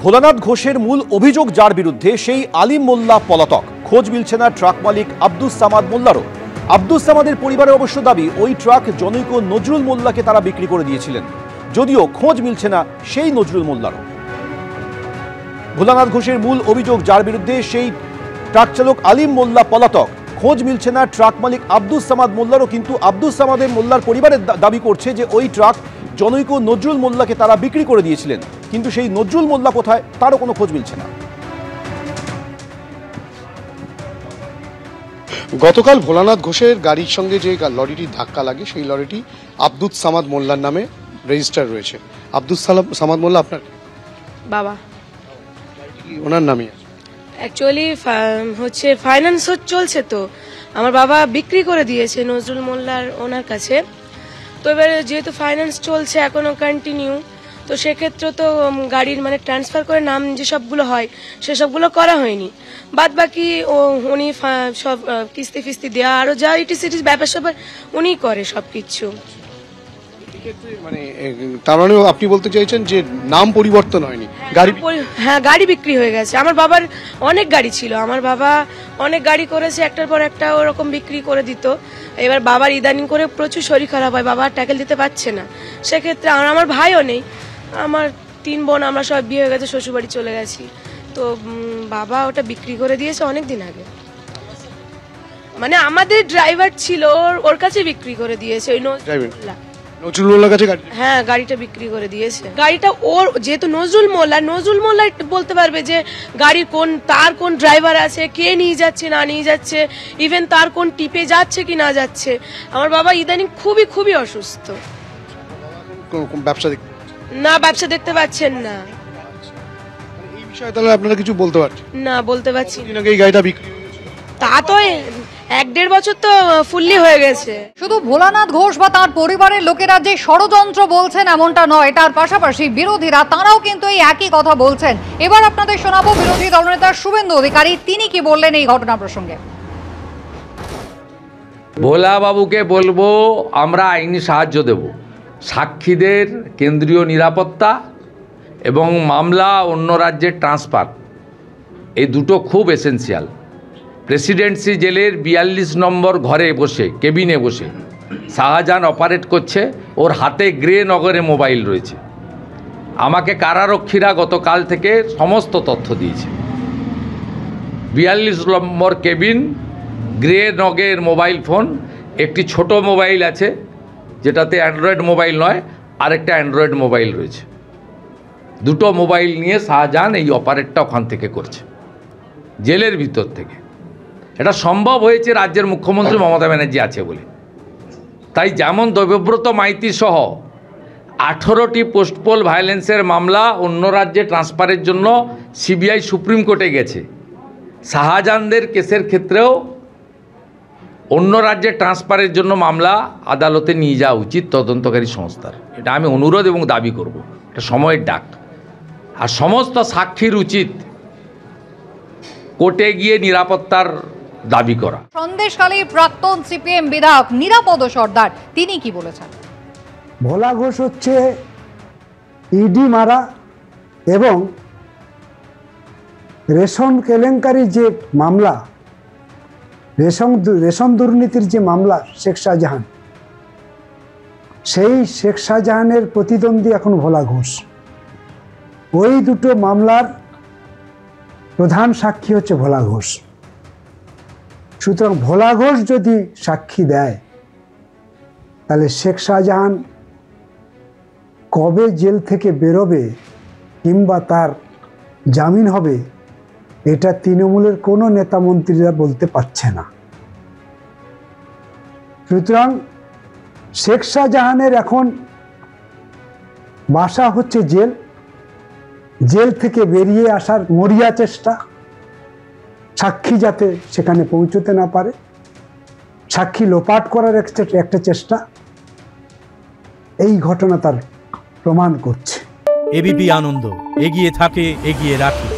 ভোলানাথ ঘোষের মূল অভিযোগ যার বিরুদ্ধে সেই আলিম মোল্লা পলাতক। খোঁজ মিলছে না ট্রাক মালিক আব্দুস সামাদ মোল্লারও। আব্দুস সামাদের পরিবারের অবশ্য দাবি ওই ট্রাক জনৈক নজরুল মোল্লাকে তারা বিক্রি করে দিয়েছিলেন, যদিও খোঁজ মিলছে না সেই নজরুল মোল্লারও। ভোলানাথ ঘোষের মূল অভিযোগ যার বিরুদ্ধে সেই ট্রাক চালক আলিম মোল্লা পলাতক। খোঁজ মিলছে না ট্রাক মালিক আব্দুস সামাদ মোল্লারও, কিন্তু আব্দুস সামাদের মোল্লার পরিবারের দাবি করছে যে ওই ট্রাক জনৈক নজরুল মোল্লাকে তারা বিক্রি করে দিয়েছিলেন, কিন্তু সেই নজরুল মোল্লা কোথায় তারও কোনো খোঁজ মিলছে না। গতকাল ভোলানাথ ঘোষের গাড়ির সঙ্গে যে লরিটি ধাক্কা লাগে সেই লরিটি আব্দুস সামাদ মোল্লার নামে রেজিস্টার রয়েছে। আব্দুস সামাদ মোল্লা আপনার বাবা? ওনার নামে অ্যাকচুয়ালি হচ্ছে ফাইন্যান্স চলছে, তো আমার বাবা বিক্রি করে দিয়েছে নজরুল মোল্লার ওনার কাছে। তো এবারে যেহেতু ফাইন্যান্স চলছে এখনো কন্টিনিউ, তো সেক্ষেত্রে তো গাড়ির মানে ট্রান্সফার করে নাম যেসবগুলো হয় সেসবগুলো করা হয়নি। বাদ বাকি উনি সব কিস্তি ফিস্তি দেওয়া আরো যা ইটিসিটিস ব্যাপার স্যাপার উনি করে সবকিছু। মানে তার মানে আপনি বলতে চাইছেন যে নাম পরিবর্তন হয়নি, গাড়ি? হ্যাঁ, গাড়ি বিক্রি হয়ে গেছে। আমার বাবার অনেক গাড়ি ছিল, আমার বাবা অনেক গাড়ি করেছে, একটার পর একটা ওরকম বিক্রি করে দিত। এবার বাবার ইদানিং করে প্রচুর শরীর খারাপ হয়, বাবা ট্যাকেল দিতে পারছে না। সেক্ষেত্রে আমার ভাইও নেই, আমার 3 বোন, আমরা সব বিয়ে হয়ে গেছে, শ্বশুরবাড়ি চলে গেছি। তো বাবা ওটা বিক্রি করে দিয়েছে অনেক দিন আগে। মানে আমাদের ড্রাইভার ছিল, ওর কাছে বিক্রি করে দিয়েছে ওই নজরুল মোল্লার কাছে গাড়ি। হ্যাঁ, গাড়িটা বিক্রি করে দিয়েছে। গাড়িটা ওর, যেহেতু নজরুল মোল্লা বলতে পারবে যে গাড়ির তার কোন ড্রাইভার আছে, কে নিয়ে যাচ্ছে না নিয়ে যাচ্ছে, ইভেন তার কোন টিপে যাচ্ছে কি না যাচ্ছে। আমার বাবা ইদানিং খুবই অসুস্থ। ব্যবসা দেখতে পাচ্ছেন না। এই বিষয়ে তাহলে আপনারা কিছু বলতে পারছেন না? বলতে পারছি না। এই গাড়িটা বিক্রি তা তো 1-1.5 বছর তো ফুললি হয়ে গেছে। শুধু ভোলানাথ ঘোষ বা তার পরিবারের লোকেরা যে ষড়যন্ত্র বলছেন এমনটা নয়, তার পাশাপাশি বিরোধীরা তারাও কিন্তু এই একই কথা বলছেন। এবার আপনাদের শোনাবো বিরোধী দলনেতা শুভেন্দু অধিকারী, তিনি কি বললেন এই ঘটনা প্রসঙ্গে। ভোলা বাবুকে বলবো আমরা আইনি সাহায্য দেব। সাক্ষীদের কেন্দ্রীয় নিরাপত্তা এবং মামলা অন্য রাজ্যের ট্রান্সফার, এই দুটো খুব এসেন্সিয়াল। প্রেসিডেন্সি জেলের 42 নম্বর ঘরে বসে, কেবিনে বসে শাহজাহান অপারেট করছে, ওর হাতে গ্রে নগরে মোবাইল রয়েছে। আমাকে কারারক্ষীরা গতকাল থেকে সমস্ত তথ্য দিয়েছে। 42 নম্বর কেবিন, গ্রে নগের মোবাইল ফোন, একটি ছোট মোবাইল আছে যেটাতে অ্যান্ড্রয়েড মোবাইল নয়, আরেকটা অ্যান্ড্রয়েড মোবাইল রয়েছে। দুটো মোবাইল নিয়ে শাহজাহান এই অপারেটটা ওখান থেকে করছে, জেলের ভিতর থেকে। এটা সম্ভব হয়েছে রাজ্যের মুখ্যমন্ত্রী মমতা ব্যানার্জি আছে বলে। তাই যেমন দেবব্রত মাইতি সহ 18টি পোস্টপোল ভায়োলেন্সের মামলা অন্য রাজ্যে ট্রান্সফারের জন্য সিবিআই সুপ্রিম কোর্টে গেছে, শাহজাহানদের কেসের ক্ষেত্রেও অন্য রাজ্যে ট্রান্সফারের জন্য মামলা আদালতে নিয়ে যাওয়া উচিত তদন্তকারী সংস্থার। এটা আমি অনুরোধ এবং দাবি করব, এটা সময়ের ডাক। আর সমস্ত সাক্ষীর উচিত কোর্টে গিয়ে নিরাপত্তার দাবি করা। সন্দেশখালীর প্রাক্তন সিপিএম বিধায়ক নিরাপদ সর্দার, তিনি কি বলেছেন। ভোলা ঘোষ হচ্ছে ইডি মারা এবং রেশন কেলেঙ্কারির যে মামলা, রেশন দুর্নীতির যে মামলা, শেখ শাহজাহান, সেই শেখ শাহজাহানের প্রতিদ্বন্দ্বী এখন ভোলা ঘোষ। ওই দুটো মামলার প্রধান সাক্ষী হচ্ছে ভোলা ঘোষ। সুতরাং ভোলা ঘোষ যদি সাক্ষী দেয় তাহলে শেখ শাহজাহান কবে জেল থেকে বেরোবে কিংবা তার জামিন হবে, এটা তৃণমূলের কোনো নেতা মন্ত্রীরা বলতে পারছে না। সুতরাং শেখ শাহজাহানের এখন বাসা হচ্ছে জেল, জেল থেকে বেরিয়ে আসার মরিয়া চেষ্টা, সাক্ষী যাতে সেখানে পৌঁছতে না পারে, সাক্ষী লোপাট করার একটা চেষ্টা, এই ঘটনা তার প্রমাণ করছে। এবিপি আনন্দ, এগিয়ে থাকে, এগিয়ে রাখে।